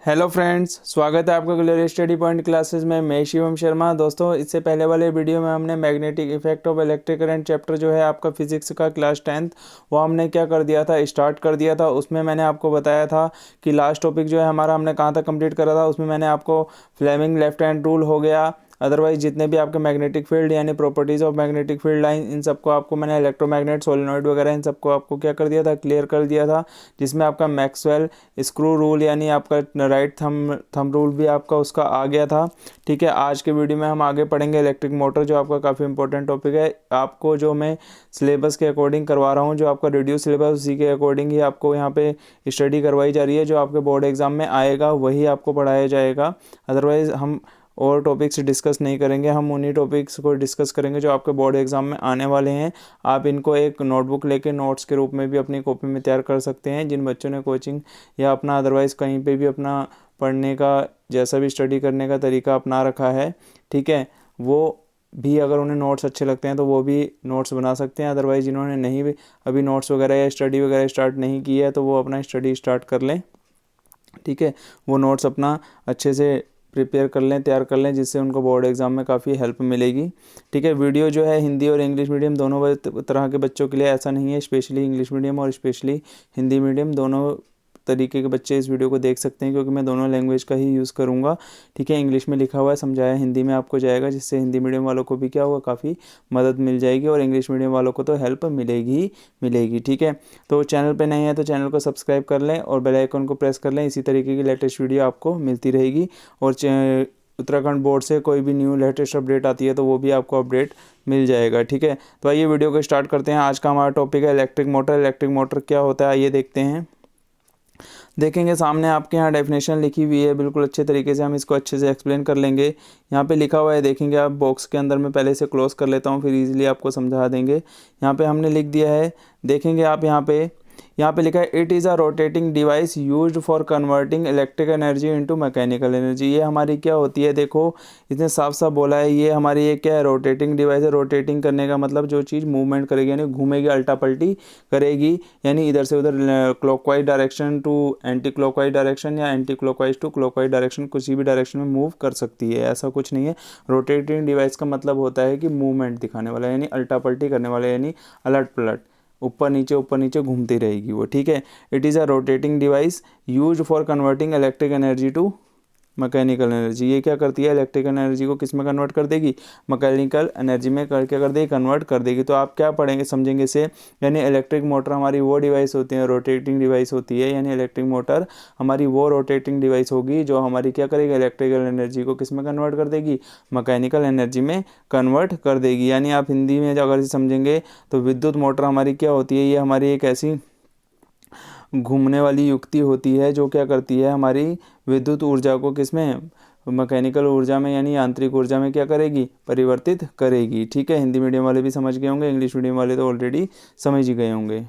Hello friends, स्वागत है आपका क्लियर स्टडी पॉइंट क्लासेस में। मैं शिवम शर्मा। दोस्तों, इससे पहले वाले वीडियो में हमने magnetic effect of electric current chapter जो है आपका फिजिक्स का क्लास 10th वो हमने क्या कर दिया था, स्टार्ट कर दिया था। उसमें मैंने आपको बताया था कि लास्ट टॉपिक जो है हमारा हमने कहाँ तक कंप्लीट करा था। उसमें मैंने आपको फ्लेमिंग लेफ्ट हैंड रूल हो गया, अदरवाइज जितने भी आपके मैग्नेटिक फील्ड यानी properties of magnetic field line, इन सबको आपको मैंने इलेक्ट्रोमैग्नेट, सोलेनॉइड वगैरह इन सबको आपको क्या कर दिया था, क्लियर कर दिया था। जिसमें आपका मैक्सवेल स्क्रू रूल यानी आपका राइट थंब रूल भी आपका उसका आ गया था। ठीक है, आज के वीडियो में हम आगे पढ़ेंगे इलेक्ट्रिक मोटर, जो आपका काफ़ी इंपॉर्टेंट टॉपिक है। आपको जो मैं सिलेबस के अकॉर्डिंग करवा रहा हूँ, जो आपका रिड्यूस सिलेबस उसी के अकॉर्डिंग ही आपको यहाँ पे स्टडी करवाई जा रही है। जो आपके बोर्ड एग्जाम में आएगा वही आपको पढ़ाया जाएगा। अदरवाइज हम और टॉपिक्स डिस्कस नहीं करेंगे, हम उन्हीं टॉपिक्स को डिस्कस करेंगे जो आपके बोर्ड एग्जाम में आने वाले हैं। आप इनको एक नोटबुक लेके नोट्स के रूप में भी अपनी कॉपी में तैयार कर सकते हैं। जिन बच्चों ने कोचिंग या अपना अदरवाइज़ कहीं पे भी अपना पढ़ने का जैसा भी स्टडी करने का तरीका अपना रखा है, ठीक है, वो भी अगर उन्हें नोट्स अच्छे लगते हैं तो वो भी नोट्स बना सकते हैं। अदरवाइज़ जिन्होंने नहीं भी अभी नोट्स वगैरह या स्टडी वगैरह स्टार्ट नहीं की है तो वो अपना स्टडी स्टार्ट कर लें। ठीक है, वो नोट्स अपना अच्छे से प्रिपेयर कर लें, तैयार कर लें, जिससे उनको बोर्ड एग्जाम में काफ़ी हेल्प मिलेगी। ठीक है, वीडियो जो है हिंदी और इंग्लिश मीडियम दोनों तरह के बच्चों के लिए, ऐसा नहीं है स्पेशली इंग्लिश मीडियम और स्पेशली हिंदी मीडियम, दोनों तरीके के बच्चे इस वीडियो को देख सकते हैं, क्योंकि मैं दोनों लैंग्वेज का ही यूज़ करूँगा। ठीक है, इंग्लिश में लिखा हुआ है, समझाया हिंदी में आपको जाएगा, जिससे हिंदी मीडियम वालों को भी क्या होगा, काफ़ी मदद मिल जाएगी और इंग्लिश मीडियम वालों को तो हेल्प मिलेगी मिलेगी। ठीक है, तो चैनल पे नए हैं तो चैनल को सब्सक्राइब कर लें और बेल आइकन को प्रेस कर लें। इसी तरीके की लेटेस्ट वीडियो आपको मिलती रहेगी। और उत्तराखंड बोर्ड से कोई भी न्यू लेटेस्ट अपडेट आती है तो वो भी आपको अपडेट मिल जाएगा। ठीक है, तो आइए वीडियो को स्टार्ट करते हैं। आज का हमारा टॉपिक है इलेक्ट्रिक मोटर। इलेक्ट्रिक मोटर क्या होता है आइए देखते हैं। देखेंगे सामने आपके यहाँ डेफिनेशन लिखी हुई है, बिल्कुल अच्छे तरीके से हम इसको अच्छे से एक्सप्लेन कर लेंगे। यहाँ पे लिखा हुआ है, देखेंगे आप बॉक्स के अंदर, मैं पहले से क्लोज कर लेता हूँ फिर इजीली आपको समझा देंगे। यहाँ पे हमने लिख दिया है, देखेंगे आप यहाँ पे लिखा है, it is a rotating device used for converting electric energy into mechanical energy. ये हमारी क्या होती है, देखो इसने साफ साफ बोला है, ये हमारी ये क्या है, रोटेटिंग डिवाइस है। रोटेटिंग करने का मतलब जो चीज़ मूवमेंट करेगी यानी घूमेगी, अल्टा पल्टी करेगी, यानी इधर से उधर clockwise direction to anti clockwise direction या anti clockwise to clockwise direction, किसी भी डायरेक्शन में मूव कर सकती है, ऐसा कुछ नहीं है। रोटेटिंग डिवाइस का मतलब होता है कि मूवमेंट दिखाने वाला, यानी अल्टा पल्टी करने वाला, यानी अलट पलट, ऊपर नीचे घूमती रहेगी वो। ठीक है, it is a rotating device used for converting electric energy to mechanical energy. ये क्या करती है, इलेक्ट्रिक एनर्जी को किस में कन्वर्ट कर देगी, मैकेनिकल एनर्जी में क्या कर देगी, कन्वर्ट कर देगी। तो आप क्या पढ़ेंगे, समझेंगे इसे, यानी इलेक्ट्रिक मोटर हमारी वो डिवाइस होती है, रोटेटिंग डिवाइस होती है, यानी इलेक्ट्रिक मोटर हमारी वो रोटेटिंग डिवाइस होगी जो हमारी क्या करेगी, इलेक्ट्रिकल एनर्जी को किस में कन्वर्ट कर देगी, मैकेनिकल एनर्जी में कन्वर्ट कर देगी। यानी आप हिंदी में अगर समझेंगे तो विद्युत मोटर हमारी क्या होती है, ये हमारी एक ऐसी घूमने वाली युक्ति होती है जो क्या करती है, हमारी विद्युत ऊर्जा को किसमें, मैकेनिकल ऊर्जा में यानी यांत्रिक ऊर्जा में क्या करेगी, परिवर्तित करेगी। ठीक है, हिंदी मीडियम वाले भी समझ गए होंगे, इंग्लिश मीडियम वाले तो ऑलरेडी समझ ही गए होंगे।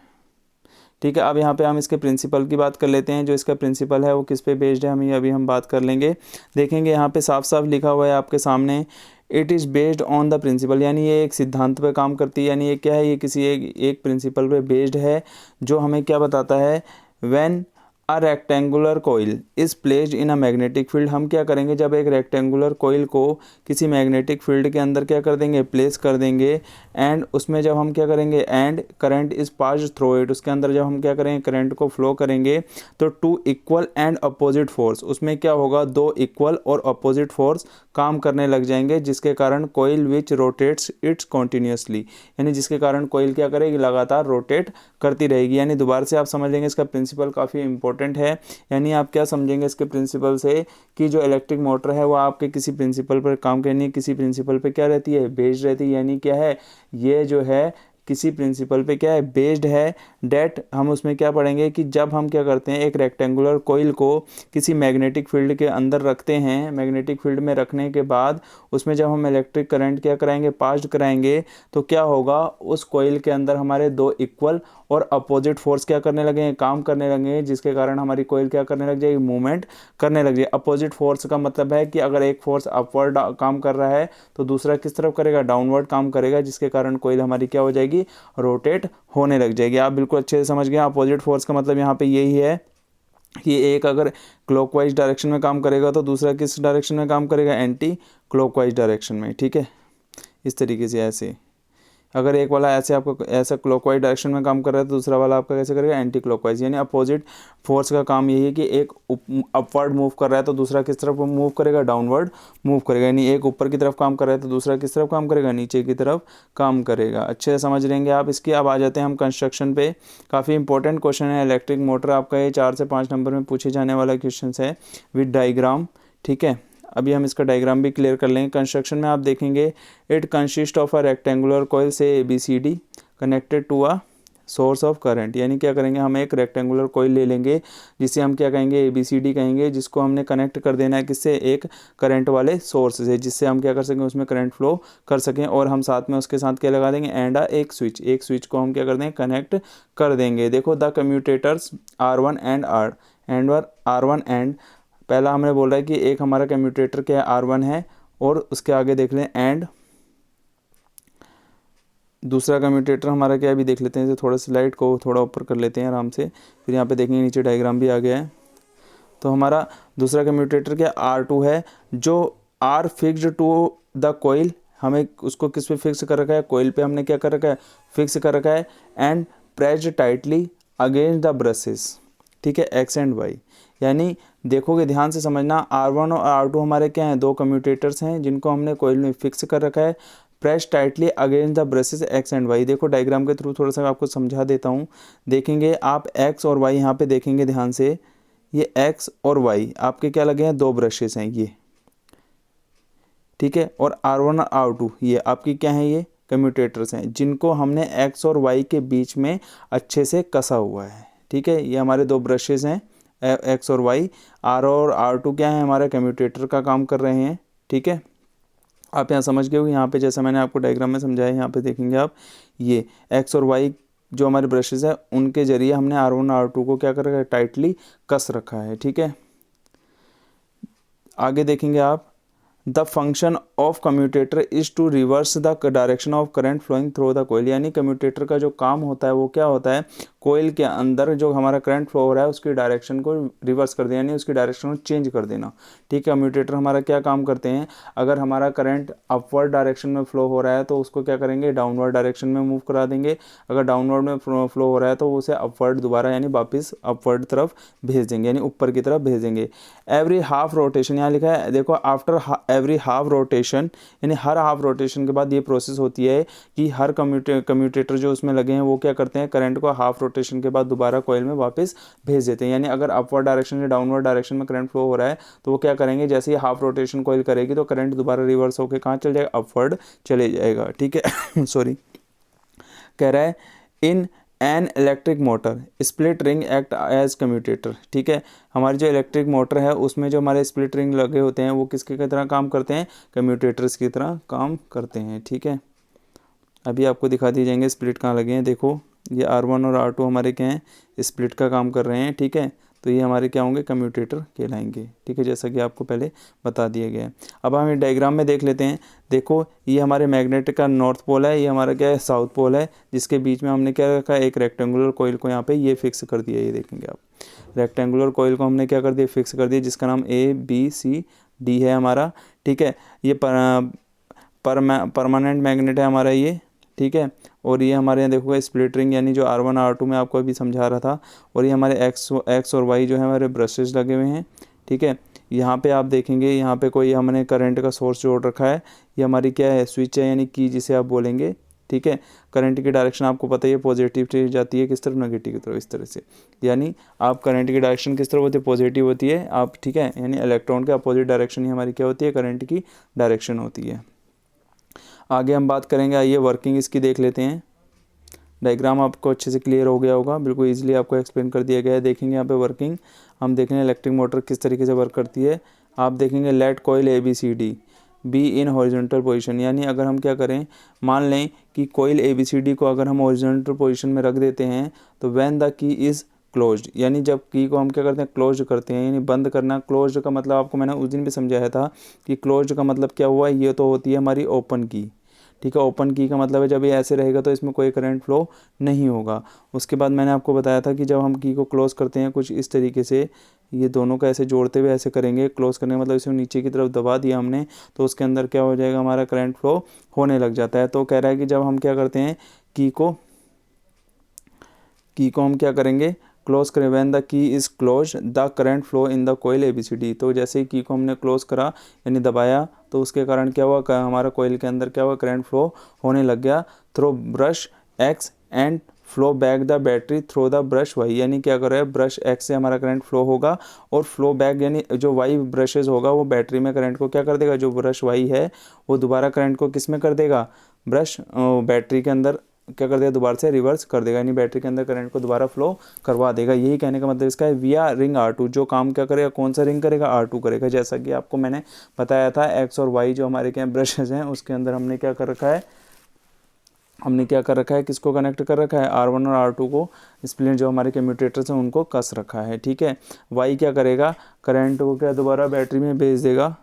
ठीक है, अब यहाँ पे हम इसके प्रिंसिपल की बात कर लेते हैं। जो इसका प्रिंसिपल है वो किस पे बेस्ड है, हम बात कर लेंगे। देखेंगे यहाँ पे साफ साफ लिखा हुआ है आपके सामने, it is based on the principle, यानी ये एक सिद्धांत पे काम करती है, यानी ये क्या है, ये किसी एक प्रिंसिपल पे बेस्ड है, जो हमें क्या बताता है, when a rectangular coil is placed in a magnetic field. हम क्या करेंगे, जब एक रेक्टेंगुलर कोइल को किसी मैग्नेटिक फील्ड के अंदर क्या कर देंगे, प्लेस कर देंगे, एंड उसमें जब हम क्या करेंगे, and current is passed through it, उसके अंदर जब हम क्या करेंगे, करंट को फ्लो करेंगे, तो two equal and opposite force, उसमें क्या होगा, दो इक्वल और अपोजिट फोर्स काम करने लग जाएंगे, जिसके कारण coil which rotates its continuously, यानी जिसके कारण कोइल क्या करेगी, लगातार रोटेट करती रहेगी। यानी दोबारा से आप समझ लेंगे, इसका प्रिंसिपल काफ़ी इंपॉर्टेंट है। यानी आप क्या समझेंगे इसके प्रिंसिपल से, कि जो इलेक्ट्रिक मोटर है वो आपके किसी प्रिंसिपल पर काम करनी, किसी प्रिंसिपल पे क्या रहती है, बेस्ड रहती है। यानी क्या है, ये जो है किसी प्रिंसिपल पे क्या है, बेस्ड है। डेट हम उसमें क्या पढ़ेंगे कि जब हम क्या करते हैं, एक रेक्टेंगुलर कोइल को किसी मैग्नेटिक फील्ड के अंदर रखते हैं, मैग्नेटिक फील्ड में रखने के बाद उसमें जब हम इलेक्ट्रिक करंट क्या कराएंगे, पास कराएंगे, तो क्या होगा, उस कोइल के अंदर हमारे दो इक्वल और अपोजिट फोर्स क्या करने लगेंगे, काम करने लगेंगे, जिसके कारण हमारी कोइल क्या करने लग जाएगी, मूवमेंट करने लग जाएगी। अपोजिट फोर्स का मतलब है कि अगर एक फोर्स अपवर्ड काम कर रहा है तो दूसरा किस तरफ करेगा, डाउनवर्ड काम करेगा, जिसके कारण कोइल हमारी क्या हो जाएगी, रोटेट होने लग जाएगी। आप बिल्कुल अच्छे से समझ गए। अपोजिट फोर्स का मतलब यहाँ पे यही है कि एक अगर क्लॉकवाइज डायरेक्शन में काम करेगा तो दूसरा किस डायरेक्शन में काम करेगा, एंटी क्लॉकवाइज डायरेक्शन में। ठीक है, इस तरीके से ऐसे अगर एक वाला ऐसे आपको ऐसा क्लॉकवाइज डायरेक्शन में काम कर रहा है तो दूसरा वाला आपका कैसे करेगा, एंटी क्लॉकवाइज। यानी अपोजिट फोर्स का काम यही है कि एक अपवर्ड मूव कर रहा है तो दूसरा किस तरफ मूव करेगा, डाउनवर्ड मूव करेगा। यानी एक ऊपर की तरफ काम कर रहा है तो दूसरा किस तरफ काम करेगा, नीचे की तरफ काम करेगा। अच्छे से समझ लेंगे आप इसकी। अब आ जाते हैं हम कंस्ट्रक्शन पे। काफ़ी इंपॉर्टेंट क्वेश्चन है इलेक्ट्रिक मोटर, आपका ये 4 से 5 नंबर में पूछे जाने वाला क्वेश्चन है विद डायग्राम। ठीक है, अभी हम इसका डायग्राम भी क्लियर कर लेंगे। कंस्ट्रक्शन में आप देखेंगे it consist of a rectangular coil से ABCD connected to a source of current. यानी क्या करेंगे, हम एक रेक्टेंगुलर कॉइल ले लेंगे जिसे हम क्या कहेंगे, ABCD कहेंगे, जिसको हमने कनेक्ट कर देना है किससे, एक करंट वाले सोर्स से, जिससे हम क्या कर सकें, उसमें करंट फ्लो कर सकें। और हम साथ में उसके साथ क्या लगा देंगे, एंड एक स्विच को हम क्या कर देंगे, कनेक्ट कर देंगे। देखो the commutators R1 and R1 and पहला हमने बोला है कि एक हमारा कम्यूटेटर क्या है, R1 है, और उसके आगे देख लें एंड दूसरा कम्यूटेटर हमारा क्या है, अभी देख लेते हैं। थोड़ा स्लाइड को थोड़ा ऊपर कर लेते हैं आराम से, फिर यहाँ पे देखेंगे नीचे डायग्राम भी आ गया है। तो हमारा दूसरा कम्यूटेटर क्या R2 है, जो आर फिक्स्ड टू द कोयल, हमें उसको किस पे फिक्स कर रखा है, कोयल पे हमने क्या कर रखा है, फिक्स कर रखा है, and pressed tightly against the brushes. ठीक है, X एंड Y। यानी देखोगे ध्यान से समझना, R1 और R2 हमारे क्या हैं, दो कम्यूटेटर्स हैं जिनको हमने कोयल में फिक्स कर रखा है, press tightly against the brushes X and Y। देखो डायग्राम के थ्रू थोड़ा सा आपको समझा देता हूँ। देखेंगे आप X और Y, यहाँ पे देखेंगे ध्यान से, ये X और Y आपके क्या लगे हैं, दो ब्रशेस हैं ये। ठीक है, और R1 और R2 ये आपकी क्या हैं, ये कम्यूटेटर्स हैं जिनको हमने X और Y के बीच में अच्छे से कसा हुआ है। ठीक है, ये हमारे दो ब्रशेस हैं X और Y। R और R2 क्या है, हमारे कम्यूटेटर का काम कर रहे हैं। ठीक है, आप यहाँ समझ गए हो। यहाँ पे जैसा मैंने आपको डायग्राम में समझाया, यहाँ पे देखेंगे आप, ये X और Y जो हमारे ब्रशेस है उनके जरिए हमने R1 और R2 को क्या कर रखा है, टाइटली कस रखा है। ठीक है, आगे देखेंगे आप, the function of commutator is to reverse the direction of current flowing through the coil. यानी कम्यूटेटर का जो काम होता है वो क्या होता है, कोयल के अंदर जो हमारा करंट फ्लो हो रहा है उसकी डायरेक्शन को रिवर्स कर देना, यानी उसकी डायरेक्शन को चेंज कर देना। ठीक है, कम्यूटेटर हमारा क्या काम करते हैं, अगर हमारा करंट अपवर्ड डायरेक्शन में फ्लो हो रहा है तो उसको क्या करेंगे, डाउनवर्ड डायरेक्शन में मूव करा देंगे। अगर डाउनवर्ड में फ्लो हो रहा है तो उसे अपवर्ड दोबारा यानी वापस अपवर्ड तरफ भेज देंगे, यानी ऊपर की तरफ भेज देंगे। एवरी हाफ रोटेशन, यहाँ लिखा है देखो, आफ्टर एवरी हाफ रोटेशन, यानी हर हाफ रोटेशन के बाद ये प्रोसेस होती है कि हर कम्यूटेटर जो उसमें लगे हैं वो क्या करते हैं, करंट को हाफ रोटेशन के बाद दोबारा कॉइल में वापस भेज देते हैं। यानी अगर अपवर्ड डायरेक्शन से डाउनवर्ड डायरेक्शन में करंट फ्लो हो रहा है तो वो क्या करेंगे, जैसे ही हाफ रोटेशन कॉइल करेगी तो करंट दोबारा रिवर्स होकर कहाँ चल जाएगा, अपवर्ड चले जाएगा। ठीक है सॉरी, कह रहा है in an electric motor split ring act as commutator. ठीक है, हमारी जो इलेक्ट्रिक मोटर है उसमें जो हमारे स्प्लिट रिंग लगे होते हैं वो किसके की तरह काम करते हैं, कम्यूटेटर्स की तरह काम करते हैं। ठीक है, अभी आपको दिखा दिए जाएंगे स्प्लिट कहाँ लगे हैं। देखो ये R1 और R2 हमारे क्या हैं, स्प्लिट का काम कर रहे हैं। ठीक है, तो ये हमारे क्या होंगे, कम्यूटेटर कहलाएंगे। ठीक है, जैसा कि आपको पहले बता दिया गया है। अब हम एक डायग्राम में देख लेते हैं। देखो ये हमारे मैग्नेट का नॉर्थ पोल है, ये हमारा क्या है, साउथ पोल है, जिसके बीच में हमने क्या रखा है, एक रेक्टेंगुलर कॉइल को यहाँ पे ये फिक्स कर दिया। ये देखेंगे आप, रेक्टेंगुलर कॉइल को हमने क्या कर दिया, फिक्स कर दिया, जिसका नाम ABCD है हमारा। ठीक है, ये परमानेंट मैग्नेट है हमारा ये। ठीक है, और ये हमारे यहाँ देखोगे स्प्लिट रिंग, यानी जो R1 R2 में आपको अभी समझा रहा था, और ये हमारे X और Y जो है हमारे ब्रशेस लगे हुए हैं। ठीक है, यहाँ पे आप देखेंगे, यहाँ पे कोई हमने करंट का सोर्स जोड़ रखा है, ये हमारी क्या है, स्विच है, यानी की जिसे आप बोलेंगे। ठीक है, करंट की डायरेक्शन आपको पता ही है, पॉजिटिव जाती है किस तरफ, नेगेटिव की तरफ, इस तरह से। यानी आप करंट की डायरेक्शन किस तरफ होती है, पॉजिटिव होती है आप। ठीक है, यानी इलेक्ट्रॉन के अपोजिट डायरेक्शन ही हमारी क्या होती है, करंट की डायरेक्शन होती है। आगे हम बात करेंगे, आइए वर्किंग इसकी देख लेते हैं। डायग्राम आपको अच्छे से क्लियर हो गया होगा, बिल्कुल इजीली आपको एक्सप्लेन कर दिया गया है। देखेंगे यहाँ पे वर्किंग, हम देखेंगे इलेक्ट्रिक मोटर किस तरीके से वर्क करती है। आप देखेंगे let coil ABCD be in horizontal position, यानी अगर हम क्या करें, मान लें कि कॉइल ABCD को अगर हम हॉरिजॉन्टल पोजीशन में रख देते हैं तो when the key is closed, यानी जब की को हम क्या करते हैं, क्लोज करते हैं, यानी बंद करना। क्लोज का मतलब आपको मैंने उस दिन भी समझाया था कि क्लोज का मतलब क्या हुआ, ये तो होती है हमारी ओपन की। ठीक है। ओपन की का मतलब है जब ये ऐसे रहेगा तो इसमें कोई करंट फ्लो नहीं होगा। उसके बाद मैंने आपको बताया था कि जब हम की को क्लोज करते हैं कुछ इस तरीके से, ये दोनों का ऐसे जोड़ते हुए ऐसे करेंगे, क्लोज करने का मतलब इसे नीचे की तरफ दबा दिया हमने तो उसके अंदर क्या हो जाएगा, हमारा करंट फ्लो होने लग जाता है। तो कह रहा है कि जब हम क्या करते हैं की को हम क्या करेंगे, क्लोज करें। When the key is close the current flow in the coil ABCD। तो जैसे ही की को हमने क्लोज करा यानी दबाया तो उसके कारण क्या हुआ, हमारा कोयल के अंदर क्या हुआ, करंट फ्लो होने लग गया through brush X and flow back the battery through the brush Y। यानी क्या कर रहा है, ब्रश X से हमारा करंट फ्लो होगा और फ्लो बैक यानी जो Y ब्रशेज होगा वो बैटरी में करंट को क्या कर देगा, जो ब्रश Y है वो दोबारा करंट को किस में कर देगा, ब्रश बैटरी के अंदर क्या कर देगा, दोबारा से रिवर्स कर देगा, यानी बैटरी के अंदर करंट को दोबारा फ्लो करवा देगा। यही कहने का मतलब इसका है विया रिंग R2। जो काम क्या करेगा, कौन सा रिंग करेगा, R2 करेगा। जैसा कि आपको मैंने बताया था X और Y जो हमारे क्या ब्रशेज हैं उसके अंदर हमने क्या कर रखा है, किसको कनेक्ट कर रखा है, R1 और R2 को, स्प्लिट जो हमारे कम्यूटेटर्स हैं उनको कस रखा है। ठीक है। Y क्या करेगा, करंट को क्या दोबारा बैटरी में भेज देगा।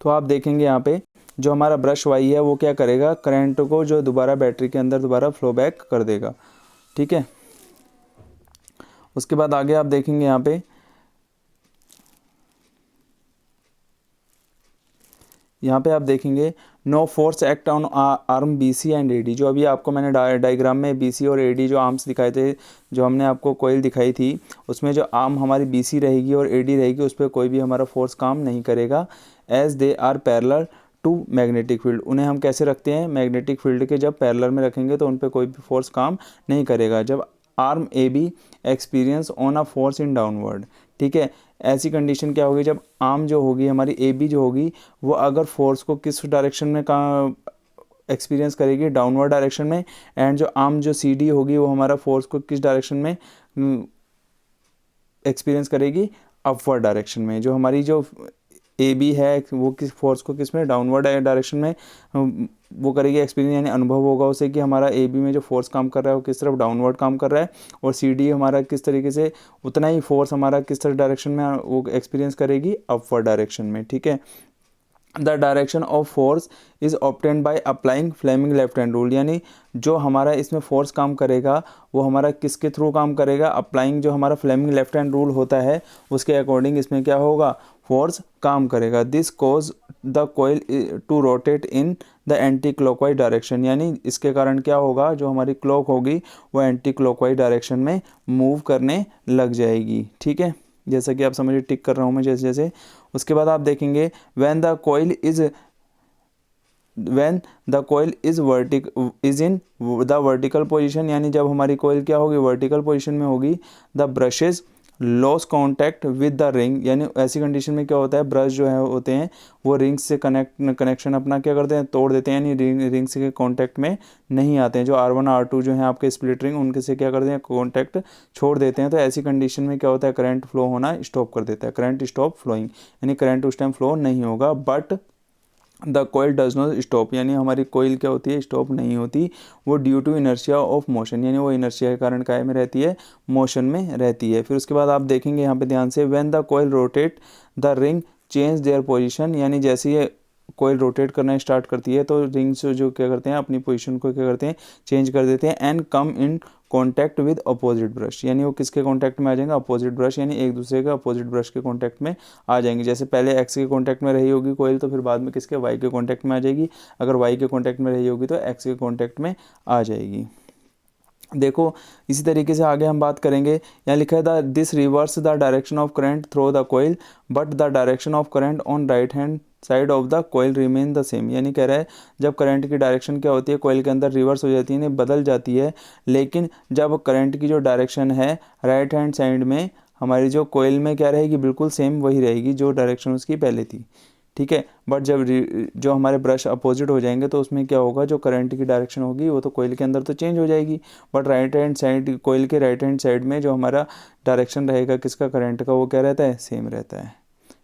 तो आप देखेंगे यहाँ पे जो हमारा ब्रश Y है वो क्या करेगा, करंट को जो दोबारा बैटरी के अंदर दोबारा फ्लो बैक कर देगा। ठीक है। उसके बाद आगे आप देखेंगे यहाँ पे आप देखेंगे no force act on arm BC and AD। जो अभी आपको मैंने डायग्राम में BC और AD जो आर्म्स दिखाए थे, जो हमने आपको कोयल दिखाई थी, उसमें जो आर्म हमारी BC रहेगी और AD रहेगी उस पर कोई भी हमारा फोर्स काम नहीं करेगा। As they are parallel to magnetic field. उन्हें हम कैसे रखते हैं, मैग्नेटिक फील्ड के जब पैरेलल में रखेंगे तो उन पर कोई भी फोर्स काम नहीं करेगा। जब arm AB experience on a force in downward. ठीक है। ऐसी कंडीशन क्या होगी, जब आर्म जो होगी हमारी AB जो होगी वो अगर फोर्स को किस डायरेक्शन में का एक्सपीरियंस करेगी, डाउनवर्ड डायरेक्शन में, एंड जो आर्म जो CD होगी वो हमारा फोर्स को किस डायरेक्शन में एक्सपीरियंस करेगी, अपवर्ड डायरेक्शन में। जो हमारी जो AB है वो किस फोर्स को किस में, डाउनवर्ड डायरेक्शन में वो करेगी एक्सपीरियंस, यानी अनुभव होगा उसे कि हमारा AB में जो फोर्स काम कर रहा है वो किस तरफ, डाउनवर्ड काम कर रहा है, और CD हमारा किस तरीके से उतना ही फोर्स हमारा किस तरफ डायरेक्शन में वो एक्सपीरियंस करेगी, अपवर्ड डायरेक्शन में। ठीक है। The direction of force is obtained by applying Fleming left hand rule. यानी जो हमारा इसमें फोर्स काम करेगा वो हमारा किसके थ्रू काम करेगा, अप्लाइंग जो हमारा फ्लेमिंग लेफ्ट हैंड रूल होता है उसके अकॉर्डिंग इसमें क्या होगा, फोर्स काम करेगा। This cause the coil to rotate in the anti clockwise direction. यानी इसके कारण क्या होगा, जो हमारी क्लॉक होगी वो एंटी क्लॉकवाइज डायरेक्शन में मूव करने लग जाएगी। ठीक है। जैसा कि आप समझिए, टिक कर रहा हूँ मैं जैसे जैसे। उसके बाद आप देखेंगे when the coil is in the vertical position. यानी जब हमारी कोयल क्या होगी, वर्टिकल पोजीशन में होगी, the brushes loss contact with the ring. यानी ऐसी कंडीशन में क्या होता है, ब्रश जो है होते हैं वो रिंग से कनेक्शन अपना क्या करते हैं, तोड़ देते हैं, यानी रिंग से कांटेक्ट में नहीं आते हैं। जो R1 R2 जो है आपके स्प्लिट रिंग उनके से क्या करते हैं, कांटेक्ट छोड़ देते हैं। तो ऐसी कंडीशन में क्या होता है, करंट फ्लो होना स्टॉप कर देता है, करंट स्टॉप फ्लोइंग, यानी करंट उस टाइम फ्लो नहीं होगा। But the coil does not stop. यानी हमारी कोयल क्या होती है, स्टॉप नहीं होती, वो due to inertia of motion, यानी वो इनर्शिया के कारण काय में रहती है, मोशन में रहती है। फिर उसके बाद आप देखेंगे यहाँ पे ध्यान से, when the coil rotate the ring change their position. यानी जैसे ये कोयल रोटेट करना स्टार्ट करती है तो रिंग्स जो क्या करते हैं, अपनी पोजीशन को क्या करते हैं, चेंज कर देते हैं। And come in contact with opposite brush. यानी वो किसके कॉन्टैक्ट में आ जाएंगे, अपोजिट ब्रश, यानी एक दूसरे के अपोजिट ब्रश के कॉन्टैक्ट में आ जाएंगे। जैसे पहले X के कॉन्टैक्ट में रही होगी कोयल तो फिर बाद में किसके, Y के कॉन्टैक्ट में आ जाएगी। अगर Y के कॉन्टैक्ट में रही होगी तो X के कॉन्टैक्ट में आ जाएगी। देखो इसी तरीके से आगे हम बात करेंगे। यहाँ लिखा है the this reverse the direction of current through the coil but the direction of current on right hand side of the coil remain the same. यानी कह रहा है जब करंट की डायरेक्शन क्या होती है, कोयल के अंदर रिवर्स हो जाती है, यानी बदल जाती है, लेकिन जब करंट की जो डायरेक्शन है राइट हैंड साइड में हमारी जो कोयल में क्या रहेगी, बिल्कुल सेम वही रहेगी जो डायरेक्शन उसकी पहले थी। ठीक है। बट जब जो हमारे ब्रश अपोजिट हो जाएंगे तो उसमें क्या होगा, जो करंट की डायरेक्शन होगी वो तो कोयल के अंदर तो चेंज हो जाएगी, बट राइट हैंड साइड, कोयल के राइट हैंड साइड में जो हमारा डायरेक्शन रहेगा किसका, करंट का, वो क्या रहता है, सेम रहता है।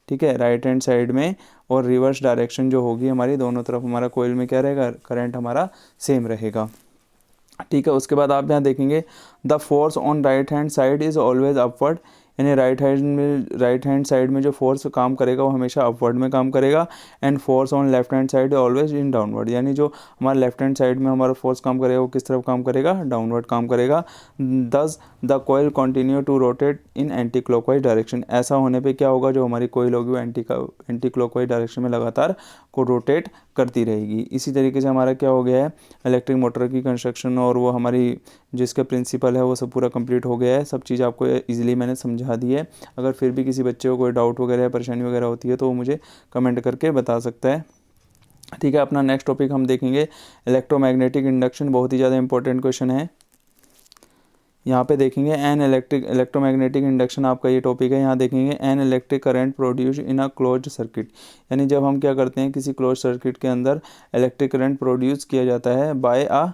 ठीक है। राइट हैंड साइड में और रिवर्स डायरेक्शन जो होगी हमारी, दोनों तरफ हमारा कोयल में क्या रहेगा, करंट हमारा सेम रहेगा। ठीक है। उसके बाद आप यहाँ देखेंगे the force on right hand side is always upward यानी राइट हैंड साइड में जो फोर्स काम करेगा वो हमेशा अपवर्ड में काम करेगा, and force on left hand side always in downward, यानी जो हमारा लेफ्ट हैंड साइड में हमारा फोर्स काम करेगा वो किस तरफ काम करेगा, डाउनवर्ड काम करेगा। Thus the coil continue to rotate in anti clockwise direction, ऐसा होने पे क्या होगा, जो हमारी कोयल होगी वो एंटी क्लॉकवाइज डायरेक्शन में लगातार को रोटेट करती रहेगी। इसी तरीके से हमारा क्या हो गया है, इलेक्ट्रिक मोटर की कंस्ट्रक्शन और वो हमारी जिसका प्रिंसिपल है वो सब पूरा कंप्लीट हो गया है। सब चीज़ आपको इजीली मैंने समझा दी है। अगर फिर भी किसी बच्चे को कोई डाउट वगैरह या परेशानी वगैरह होती है तो वो मुझे कमेंट करके बता सकता है। ठीक है, अपना नेक्स्ट टॉपिक हम देखेंगे इलेक्ट्रोमैग्नेटिक इंडक्शन, बहुत ही ज़्यादा इंपॉर्टेंट क्वेश्चन है। यहाँ पे देखेंगे एन इलेक्ट्रोमैग्नेटिक इंडक्शन आपका ये टॉपिक है। यहाँ देखेंगे N electric current produce in a closed circuit, यानी जब हम क्या करते हैं किसी क्लोज सर्किट के अंदर इलेक्ट्रिक करंट प्रोड्यूस किया जाता है by a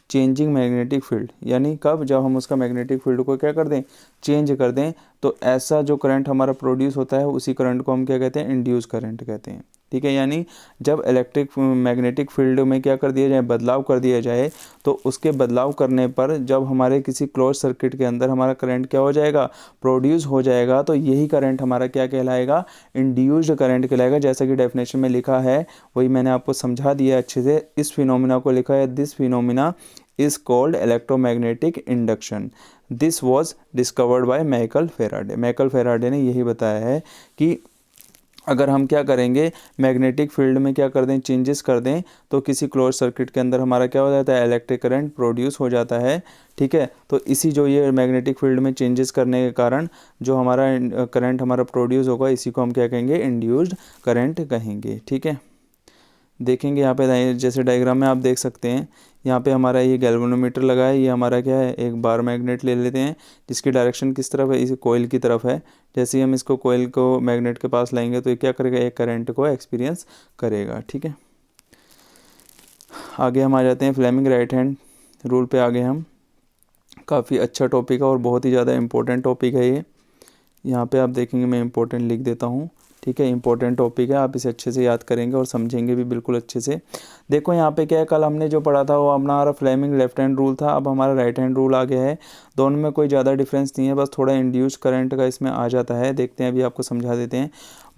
changing magnetic field, यानी कब, जब हम उसका मैग्नेटिक फील्ड को क्या कर दें, चेंज कर दें, तो ऐसा जो करंट हमारा प्रोड्यूस होता है उसी करंट को हम क्या कहते हैं, इंड्यूस करंट कहते हैं। ठीक है, यानी जब इलेक्ट्रिक मैग्नेटिक फील्ड में क्या कर दिया जाए, बदलाव कर दिया जाए, तो उसके बदलाव करने पर जब हमारे किसी क्लोज सर्किट के अंदर हमारा करंट क्या हो जाएगा, प्रोड्यूस हो जाएगा, तो यही करंट हमारा क्या कहलाएगा, इंड्यूस्ड करंट कहलाएगा। जैसा कि डेफिनेशन में लिखा है वही मैंने आपको समझा दिया अच्छे से। इस फिनोमिना को लिखा है, this phenomena is called electromagnetic induction. This was discovered by Michael Faraday. Michael Faraday ने यही बताया है कि अगर हम क्या करेंगे, मैग्नेटिक फील्ड में क्या कर दें, चेंजेस कर दें, तो किसी क्लोज सर्किट के अंदर हमारा क्या हो जाता है, इलेक्ट्रिक करंट प्रोड्यूस हो जाता है। ठीक है, तो इसी जो ये मैग्नेटिक फील्ड में चेंजेस करने के कारण जो हमारा करंट हमारा प्रोड्यूस होगा, इसी को हम क्या कहेंगे, इंड्यूस्ड करंट कहेंगे। ठीक है, देखेंगे यहाँ पे जैसे डायग्राम में आप देख सकते हैं, यहाँ पे हमारा ये गैल्वेनोमीटर लगा है, ये हमारा क्या है, एक बार मैग्नेट ले लेते हैं जिसकी डायरेक्शन किस तरफ है, इस कोयल की तरफ है। जैसे ही हम इसको कोयल को मैग्नेट के पास लाएंगे तो ये क्या करेगा, एक करंट को एक्सपीरियंस करेगा। ठीक है, आगे हम आ जाते हैं फ्लेमिंग राइट हैंड रूल पे। आगे हम, काफ़ी अच्छा टॉपिक है और बहुत ही ज़्यादा इंपॉर्टेंट टॉपिक है ये। यहाँ पे आप देखेंगे, मैं इंपॉर्टेंट लिख देता हूँ। ठीक है, इंपॉर्टेंट टॉपिक है, आप इसे अच्छे से याद करेंगे और समझेंगे भी बिल्कुल अच्छे से। देखो यहाँ पे क्या है, कल हमने जो पढ़ा था वो हमारा फ्लेमिंग लेफ्ट हैंड रूल था, अब हमारा राइट हैंड रूल आ गया है। दोनों में कोई ज़्यादा डिफरेंस नहीं है, बस थोड़ा इंड्यूस करंट का इसमें आ जाता है। देखते हैं, अभी आपको समझा देते हैं।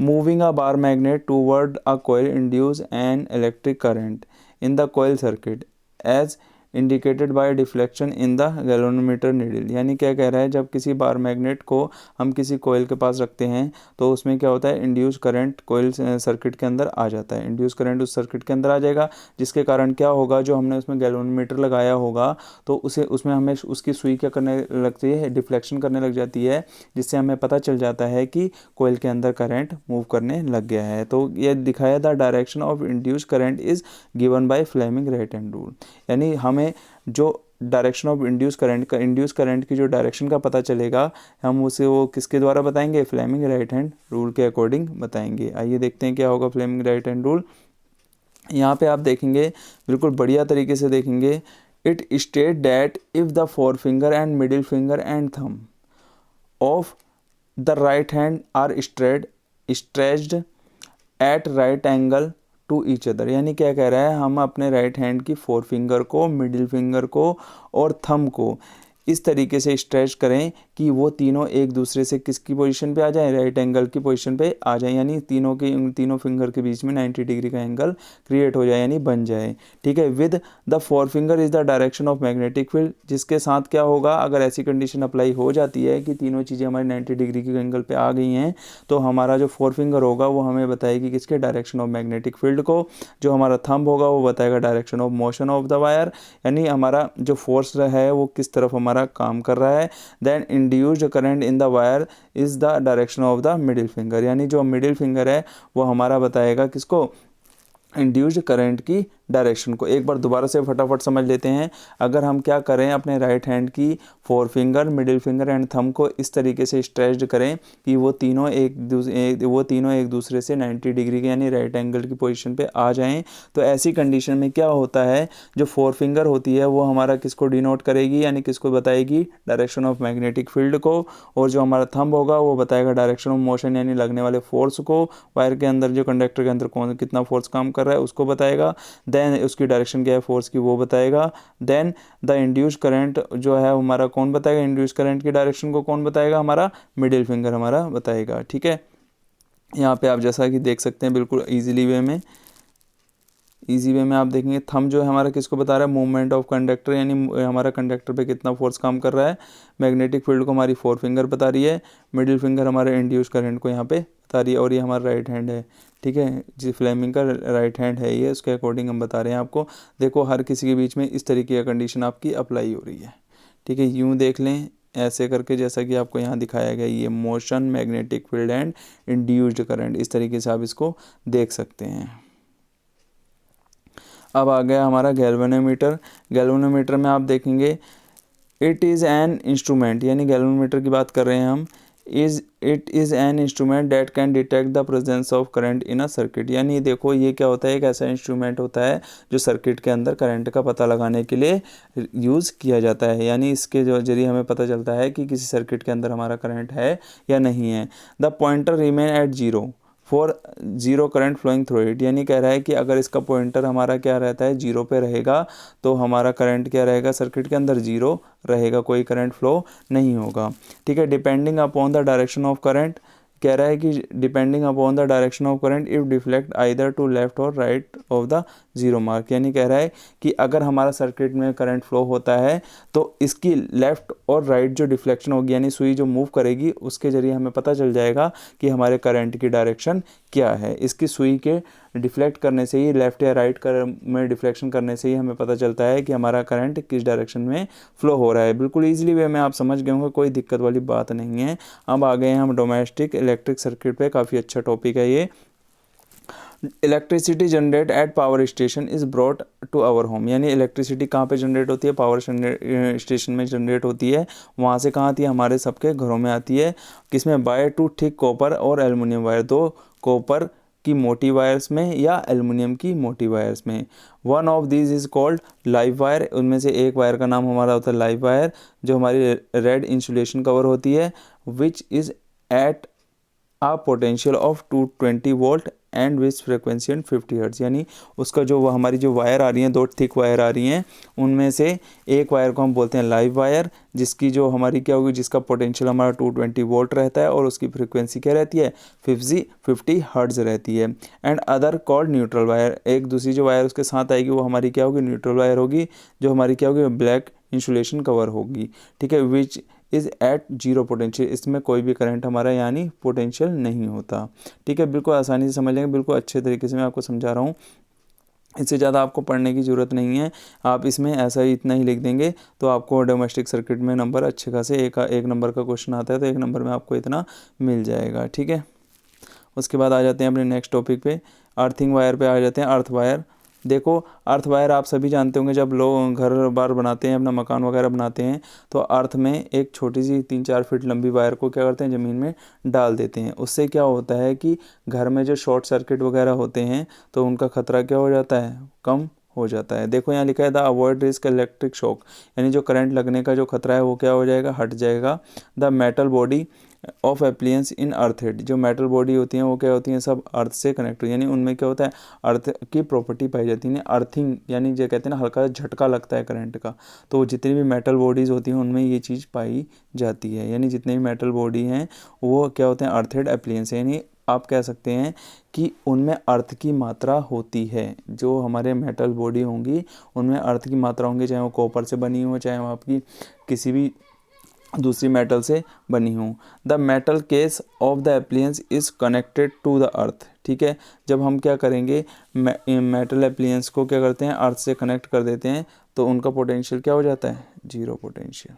Moving a bar magnet toward a coil induce an electric current in the coil circuit as indicated by deflection in the galvanometer needle, यानी क्या कह रहा है, जब किसी बार मैग्नेट को हम किसी कोयल के पास रखते हैं तो उसमें क्या होता है, इंड्यूस करंट कोयल सर्किट के अंदर आ जाता है। इंड्यूस करंट उस सर्किट के अंदर आ जाएगा, जिसके कारण क्या होगा, जो हमने उसमें गैल्वेनोमीटर लगाया होगा तो उसमें हमें उसकी सुई क्या करने लगती है, डिफ्लेक्शन करने लग जाती है, जिससे हमें पता चल जाता है कि कोयल के अंदर करंट मूव करने लग गया है। तो ये दिखाया, the direction of induce current is given by Fleming right hand rule, यानी हमें जो डायरेक्शन ऑफ इंड्यूस करंट की जो डायरेक्शन का पता चलेगा, हम उसे वो किसके द्वारा बताएंगे, फ्लेमिंग राइट हैंड रूल के अकॉर्डिंग बताएंगे। आइए देखते हैं क्या होगा फ्लेमिंग राइट हैंड रूल। यहाँ पे आप देखेंगे, बिल्कुल बढ़िया तरीके से देखेंगे। It state that if the fore finger and middle finger and thumb of the right hand are stretched at right angle to each other, यानी क्या कह रहा है, हम अपने राइट हैंड की फोर फिंगर को, मिडिल फिंगर को और थंब को इस तरीके से स्ट्रेच करें कि वो तीनों एक दूसरे से किसकी पोजीशन पे आ जाएं, राइट एंगल की पोजीशन पे आ जाएं, यानी तीनों फिंगर के बीच में 90 डिग्री का एंगल क्रिएट हो जाए, यानी बन जाए। ठीक है, with the fore finger is the direction of magnetic field, जिसके साथ क्या होगा, अगर ऐसी कंडीशन अप्लाई हो जाती है कि तीनों चीज़ें हमारी 90 डिग्री के एंगल पे आ गई हैं, तो हमारा जो फोर फिंगर होगा वो हमें बताएगी किसके, डायरेक्शन ऑफ मैग्नेटिक फील्ड को। जो हमारा थंब होगा वो बताएगा direction of motion of the wire, यानी हमारा जो फोर्स है वो किस तरफ हमारा काम कर रहा है। Then induced current in the wire is the direction of the middle finger, यानी जो मिडिल फिंगर है वो हमारा बताएगा किसको, इंड्यूस्ड करंट की डायरेक्शन को। एक बार दोबारा से फटाफट समझ लेते हैं। अगर हम क्या करें, अपने राइट हैंड की fore finger, middle finger and thumb को इस तरीके से स्ट्रेच्ड करें कि वो तीनों एक दूसरे से 90 डिग्री के यानी राइट एंगल की पोजीशन पे आ जाएं, तो ऐसी कंडीशन में क्या होता है, जो फोर फिंगर होती है वो हमारा किसको डिनोट करेगी, यानी किसको बताएगी, डायरेक्शन ऑफ मैग्नेटिक फील्ड को, और जो हमारा थंब होगा वो बताएगा डायरेक्शन ऑफ मोशन, यानी लगने वाले फोर्स को, वायर के अंदर जो कंडक्टर के अंदर कौन कितना फोर्स काम कर रहा है उसको बताएगा। देन उसकी डायरेक्शन क्या है फोर्स की वो बताएगा। देन द इंड्यूस करंट जो है हमारा कौन बताएगा, इंड्यूस करंट की डायरेक्शन को कौन बताएगा, हमारा मिडिल फिंगर हमारा बताएगा। ठीक है, यहाँ पे आप जैसा कि देख सकते हैं बिल्कुल इजी वे में आप देखेंगे थंब जो है हमारा किसको बता रहा है, मूवमेंट ऑफ कंडक्टर, यानी हमारा कंडक्टर पे कितना फोर्स काम कर रहा है। मैग्नेटिक फील्ड को हमारी फोर फिंगर बता रही है। मिडिल फिंगर हमारे इंड्यूस करंट को यहाँ पे बता रही है, और ये हमारा राइट हैंड है। ठीक है, जी फ्लेमिंग का राइट हैंड है ये, उसके अकॉर्डिंग हम बता रहे हैं आपको। देखो हर किसी के बीच में इस तरीके का कंडीशन आपकी अप्लाई हो रही है। ठीक है, यूँ देख लें ऐसे करके, जैसा कि आपको यहाँ दिखाया गया, ये motion, magnetic field and induced current, इस तरीके से आप इसको देख सकते हैं। अब आ गया हमारा गैल्वेनोमीटर। गैल्वेनोमीटर में आप देखेंगे इट इज़ एन इंस्ट्रूमेंट, यानी गैल्वेनोमीटर की बात कर रहे हैं हम। It is an instrument that can detect the presence of current in a circuit, यानी देखो ये क्या होता है, एक ऐसा इंस्ट्रूमेंट होता है जो सर्किट के अंदर करंट का पता लगाने के लिए यूज़ किया जाता है, यानी इसके जो जरिए हमें पता चलता है कि किसी सर्किट के अंदर हमारा करंट है या नहीं है। The pointer remain at zero for zero current flowing through it, यानी कह रहा है कि अगर इसका पॉइंटर हमारा क्या रहता है, जीरो पे रहेगा, तो हमारा करंट क्या रहेगा, सर्किट के अंदर जीरो रहेगा, कोई करंट फ्लो नहीं होगा। ठीक है, depending upon the direction of current, कह रहा है कि depending upon the direction of current if deflect either to left और right of the zero mark, यानी कह रहा है कि अगर हमारा सर्किट में करंट फ्लो होता है तो इसकी लेफ्ट और राइट जो डिफ्लेक्शन होगी, यानी सुई जो मूव करेगी, उसके जरिए हमें पता चल जाएगा कि हमारे करंट की डायरेक्शन क्या है। इसकी सुई के डिफ्लेक्ट करने से ही, लेफ्ट या राइट में डिफ्लेक्शन करने से ही हमें पता चलता है कि हमारा करंट किस डायरेक्शन में फ्लो हो रहा है। बिल्कुल ईजिली वे में आप समझ गए होंगे, कोई दिक्कत वाली बात नहीं है। अब आ गए हैं हम डोमेस्टिक इलेक्ट्रिक सर्किट पे, काफ़ी अच्छा टॉपिक है ये। Electricity generate at power station is brought to our home, यानी इलेक्ट्रिसिटी कहाँ पे जनरेट होती है, पावर स्टेशन में जनरेट होती है। वहाँ से कहाँ आती है, हमारे सबके घरों में आती है। किसमें, बाय टू थिक कॉपर और एल्युमिनियम वायर, दो कॉपर की मोटी वायर्स में या एल्युमिनियम की मोटी वायर्स में। One of these is called live wire, उनमें से एक वायर का नाम हमारा होता है लाइव वायर, जो हमारी रेड इंसुलेशन कवर होती है, which is at a potential of 220 volt and which frequency and 50 hertz, यानी उसका जो हमारी जो वायर आ रही हैं, दो थिक वायर आ रही हैं, उनमें से एक वायर को हम बोलते हैं लाइव वायर, जिसकी जो हमारी क्या होगी, जिसका पोटेंशियल हमारा 220 वोल्ट रहता है और उसकी फ्रिक्वेंसी क्या रहती है, 50 हर्ट्ज रहती है। And other called neutral wire, एक दूसरी जो वायर उसके साथ आएगी वो हमारी क्या होगी, न्यूट्रल वायर होगी, जो हमारी क्या होगी, ब्लैक इंसुलेशन कवर होगी। ठीक है, which is at zero potential, इसमें कोई भी करंट हमारा यानी पोटेंशियल नहीं होता। ठीक है, बिल्कुल आसानी से समझ लेंगे, बिल्कुल अच्छे तरीके से मैं आपको समझा रहा हूँ, इससे ज़्यादा आपको पढ़ने की ज़रूरत नहीं है। आप इसमें ऐसा ही इतना ही लिख देंगे तो आपको डोमेस्टिक सर्किट में नंबर अच्छे खासे एक नंबर का क्वेश्चन आता है तो एक नंबर में आपको इतना मिल जाएगा। ठीक है, उसके बाद आ जाते हैं अपने नेक्स्ट टॉपिक पे, अर्थिंग वायर पे आ जाते हैं। अर्थ वायर, देखो अर्थ वायर आप सभी जानते होंगे, जब लोग घर बार बनाते हैं, अपना मकान वगैरह बनाते हैं, तो अर्थ में एक छोटी सी 3-4 फीट लंबी वायर को क्या करते हैं, ज़मीन में डाल देते हैं। उससे क्या होता है कि घर में जो शॉर्ट सर्किट वगैरह होते हैं तो उनका खतरा क्या हो जाता है, कम हो जाता है। देखो यहाँ लिखा है the avoid risk electric shock, यानी जो करंट लगने का जो खतरा है वो क्या हो जाएगा, हट जाएगा। The metal body of appliances in earth head, जो मेटल बॉडी होती हैं वो क्या होती हैं, सब अर्थ से कनेक्ट, यानी उनमें क्या होता है, अर्थ की प्रॉपर्टी पाई जाती है। अर्थिंग यानी जो कहते हैं ना, हल्का झटका लगता है करंट का, तो जितनी भी मेटल बॉडीज़ होती हैं उनमें ये चीज़ पाई जाती है। यानी जितने भी मेटल बॉडी हैं वो क्या होते हैं, अर्थ हेड एप्लियंस, यानी आप कह सकते हैं कि उनमें अर्थ की मात्रा होती है। जो हमारे मेटल बॉडी होंगी उनमें अर्थ की मात्रा होंगी, चाहे वो कॉपर से बनी हो, चाहे वो आपकी किसी भी दूसरी मेटल से बनी हूँ। The metal case of the appliance is connected to the earth. ठीक है, जब हम क्या करेंगे, मेटल एप्लियंस को क्या करते हैं, अर्थ से कनेक्ट कर देते हैं, तो उनका पोटेंशियल क्या हो जाता है, जीरो पोटेंशियल।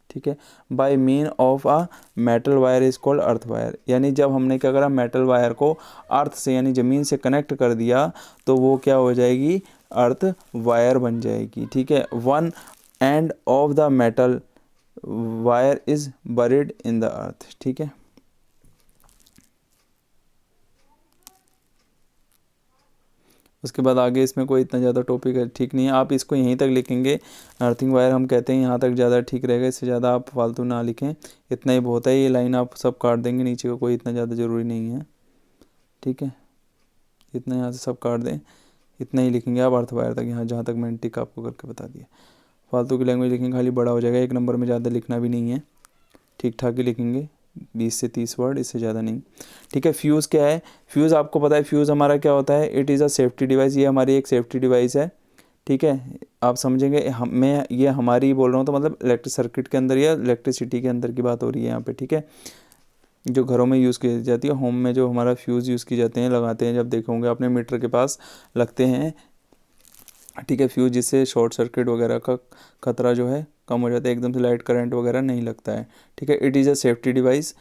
ठीक है, by mean of a metal wire is called earth wire, यानी जब हमने क्या करा, मेटल वायर को अर्थ से यानी ज़मीन से कनेक्ट कर दिया तो वो क्या हो जाएगी, अर्थ वायर बन जाएगी। ठीक है, one end of the metal wire is buried in the earth. ठीक है, उसके बाद आगे इसमें कोई इतना ज़्यादा टॉपिक है ठीक नहीं है, आप इसको यहीं तक लिखेंगे, अर्थिंग वायर हम कहते हैं, यहाँ तक ज़्यादा ठीक रहेगा, इससे ज़्यादा आप फालतू ना लिखें, इतना ही बहुत है। ये लाइन आप सब काट देंगे, नीचे का कोई इतना ज़्यादा ज़रूरी नहीं है। ठीक है, इतना यहाँ से सब काट दें, इतना ही लिखेंगे आप अर्थ वायर तक, यहाँ जहाँ तक मैंने टिक आपको करके बता दिया। फालतू की लैंग्वेज लिखेंगे खाली बड़ा हो जाएगा, 1 नंबर में ज़्यादा लिखना भी नहीं है, ठीक ठाक ही लिखेंगे, 20 से 30 वर्ड, इससे ज़्यादा नहीं। ठीक है, फ्यूज़ क्या है? फ्यूज़ आपको पता है फ्यूज़ हमारा क्या होता है? It is a safety device, ये हमारी एक सेफ्टी डिवाइस है। ठीक है, आप समझेंगे मैं ये हमारी बोल रहा हूँ तो मतलब इलेक्ट्रिक सर्किट के अंदर या इलेक्ट्रिसिटी के अंदर की बात हो रही है यहाँ पे। ठीक है, जो घरों में यूज़ की जाती है, होम में जो हमारा फ्यूज़ यूज़ की जाते हैं, लगाते हैं, जब देखोगे अपने मीटर के पास लगते हैं। ठीक है, फ्यूज़ जिससे शॉर्ट सर्किट वगैरह का खतरा जो है कम हो जाता है, एकदम से लाइट करंट वगैरह नहीं लगता है। ठीक है, it is a safety device,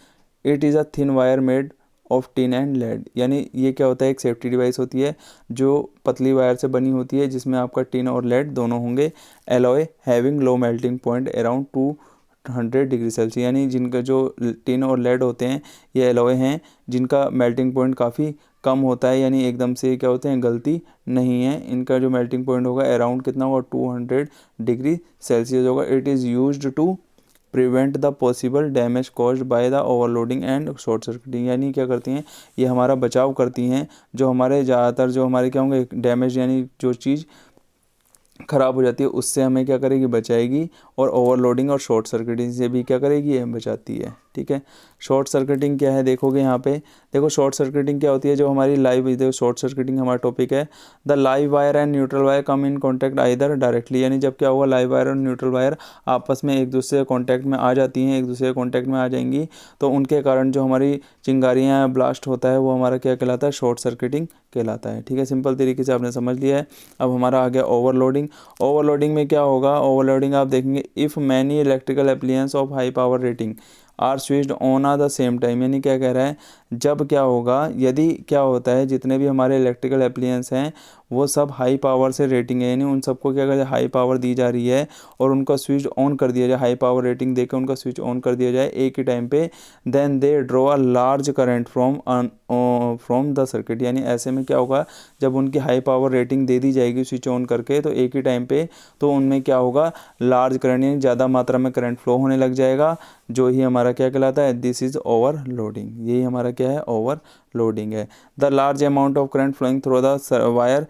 it is a thin wire made of tin and lead, यानी ये क्या होता है? एक सेफ्टी डिवाइस होती है जो पतली वायर से बनी होती है, जिसमें आपका टिन और लेड दोनों होंगे। Alloy having low melting point around 200 degree Celsius, यानी जिनका जो टिन और लेड होते हैं ये एलॉय हैं जिनका मेल्टिंग पॉइंट काफ़ी कम होता है, यानी एकदम से क्या होते हैं गलती नहीं है। इनका जो मेल्टिंग पॉइंट होगा अराउंड कितना होगा? 200 डिग्री सेल्सियस होगा। It is used to prevent the possible damage caused by the overloading and short circuiting, यानी क्या करती हैं ये हमारा बचाव करती हैं, जो हमारे ज़्यादातर जो हमारे क्या होंगे डैमेज, यानी जो चीज़ ख़राब हो जाती है उससे हमें क्या करेगी? बचाएगी। और ओवरलोडिंग और शॉर्ट सर्किटिंग से भी क्या करेगी? ये बचाती है। ठीक है, शॉर्ट सर्किटिंग क्या है देखोगे यहाँ पे, देखो शॉर्ट सर्किटिंग क्या होती है? जो हमारी लाइव, देखो शॉर्ट सर्किटिंग हमारा टॉपिक है। The live wire and neutral wire come in contact either directly, यानी जब क्या होगा लाइव वायर और न्यूट्रल वायर आपस में एक दूसरे के कॉन्टैक्ट में आ जाती हैं, एक दूसरे के कॉन्टैक्ट में आ जाएंगी, तो उनके कारण जो हमारी चिंगारियाँ ब्लास्ट होता है वो हमारा क्या कहलाता है? शॉर्ट सर्किटिंग कहलाता है। ठीक है, सिंपल तरीके से आपने समझ लिया है। अब हमारा आ गया ओवरलोडिंग। ओवरलोडिंग में क्या होगा? ओवरलोडिंग आप देखेंगे, if many electrical appliances of high power rating are switched on at the same time, यानी क्या कह रहा है? जब क्या होगा, यदि क्या होता है जितने भी हमारे इलेक्ट्रिकल एप्लियंस हैं वो सब हाई पावर से रेटिंग है, यानी उन सबको क्या कहते हैं? हाई पावर दी जा रही है और उनका स्विच ऑन कर दिया जाए, हाई पावर रेटिंग देकर उनका स्विच ऑन कर दिया जाए एक ही टाइम पे, then they draw a large current from the circuit, यानी ऐसे में क्या होगा? जब उनकी हाई पावर रेटिंग दे दी जाएगी स्विच ऑन करके तो एक ही टाइम पे, तो उनमें क्या होगा? लार्ज करंट, यानी ज़्यादा मात्रा में करंट फ्लो होने लग जाएगा, जो ही हमारा क्या कहलाता है? दिस इज़ ओवरलोडिंग, यही हमारा क्या है? ओवरलोडिंग है। The large amount of current flowing through the wire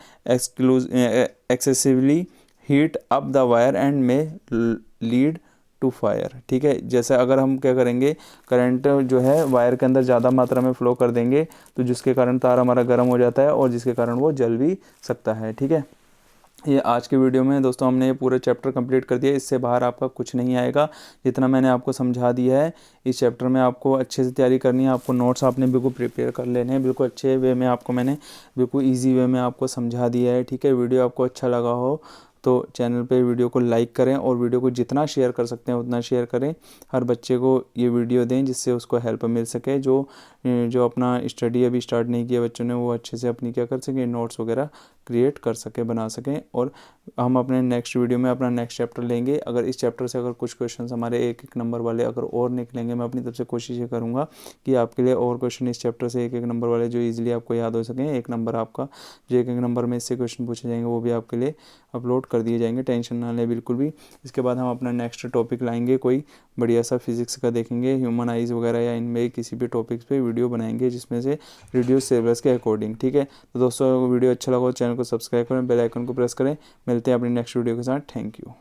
excessively heat up the wire and may lead to fire. ठीक है, जैसे अगर हम क्या करेंगे, करंट जो है वायर के अंदर ज़्यादा मात्रा में फ्लो कर देंगे तो जिसके कारण तार हमारा गर्म हो जाता है और जिसके कारण वो जल भी सकता है। ठीक है, ये आज के वीडियो में दोस्तों हमने ये पूरा चैप्टर कंप्लीट कर दिया, इससे बाहर आपका कुछ नहीं आएगा। जितना मैंने आपको समझा दिया है इस चैप्टर में आपको अच्छे से तैयारी करनी है, आपको नोट्स आपने बिल्कुल प्रिपेयर कर लेने हैं, बिल्कुल अच्छे वे में आपको मैंने बिल्कुल ईजी वे में आपको समझा दिया है। ठीक है, वीडियो आपको अच्छा लगा हो तो चैनल पे वीडियो को लाइक करें और वीडियो को जितना शेयर कर सकते हैं उतना शेयर करें। हर बच्चे को ये वीडियो दें जिससे उसको हेल्प मिल सके, जो अपना स्टडी अभी स्टार्ट नहीं किया बच्चों ने वो अच्छे से अपनी क्या कर सकें? नोट्स वगैरह क्रिएट कर सके, बना सकें। और हम अपने नेक्स्ट वीडियो में अपना नेक्स्ट चैप्टर लेंगे। अगर इस चैप्टर से अगर कुछ क्वेश्चन हमारे एक नंबर वाले अगर और निकलेंगे, मैं अपनी तरफ से कोशिश ये करूँगा कि आपके लिए और क्वेश्चन इस चैप्टर से एक नंबर वाले जो ईजिली आपको याद हो सकें, 1 नंबर आपका जो 1 नंबर में इससे क्वेश्चन पूछे जाएंगे वो भी आपके लिए अपलोड कर दिए जाएंगे, टेंशन ना लें बिल्कुल भी। इसके बाद हम अपना नेक्स्ट टॉपिक लाएंगे, कोई बढ़िया सा फिजिक्स का देखेंगे, ह्यूमन आइज़ वगैरह या इनमें किसी भी टॉपिक्स पे वीडियो बनाएंगे जिसमें से रिड्यूस सिलेबस के अकॉर्डिंग। ठीक है, तो दोस्तों वीडियो अच्छा लगा तो चैनल को सब्सक्राइब करें, बेल आइकन को प्रेस करें। मिलते हैं अपनी नेक्स्ट वीडियो के साथ। Thank you.